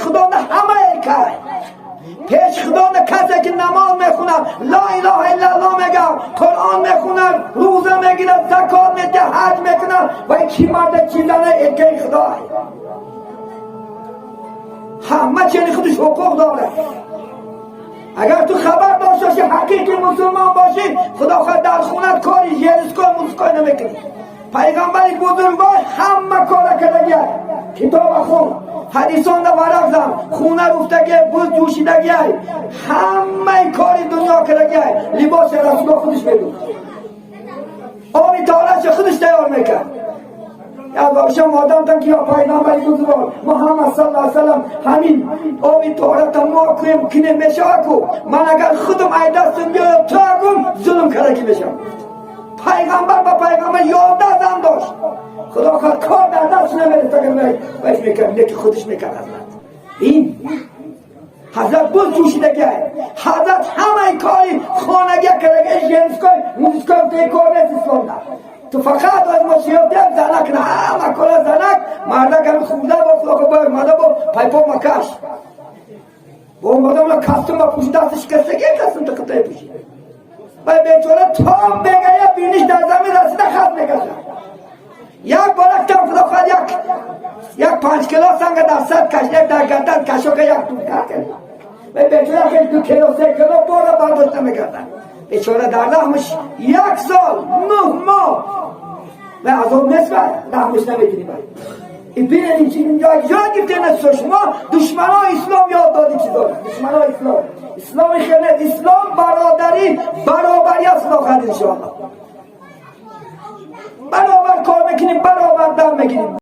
خدا نه همه کار پیش خدا نه کسی که نماز میخونه لا اله الا الله میگه قرآن میخونه روزه میگیره زکات میده حج میکنه و کی مرد چیزانه ایکی خدا همه چیزی خودش حقوق داره اگر تو خبر داشته باشی حقیقی مسلمان باشی خدا خود در خونت کاری جیرس کن موسیقی نمیکنی پیغمبری بزرگوار همه کار کردگی کتاب خون حدیثان در ورق زن خونه رفتگی بوز جوشیدگی همه کاری دنیا کردگی لباس رسول خودش بگو آبی تارش خودش تیار میکرد یاد باشم آدم تن که یا پیغمبری بزرگوار محمد صلی اللہ علیہ وسلم همین آبی تارت ما کنیم میشه کو من اگر خودم ای دستم بیاید تو اگم ظلم کردگی بشم پیغمبر با پیغمبر 11 زن داشت خدا خود کار در دست نمیرسه که بهش میکرد یکی خودش میکرد حضرت این حضرت بود جوشیدگی حضرت همه کاری خانگی کرده جنس کن موسیقی که کار نیست اسلام نه تو فقط از مصیبت دیم زنک نه همه کلا زنک مرده که خوده با خدا که باید مرده با پایپا مکش با مرده من کستم با پوشی دستش کسته که کستم تا کتای پوشی و بیچاره تا بگه بینش در زمین رسیده خط میکشه یک بارک کم خدا خواهد یک 5 کیلو سنگ در سر کش یک در گردن کشو که یک توم کرد و بیچاره که 2 کیلو 3 کیلو بار برداشت نمیکردن بیچاره در رحمش 1 سال 9 ماه و از اون نسبت رحمش نمیتونی باید این بینید این چیز اینجا گفته نست شما دشمن ها اسلام یاد دادی چی دارد دشمن ها اسلام خیلی اسلام برادری برابری است ناخد انشاءالله برابر کار میکنیم برابر دم میکنیم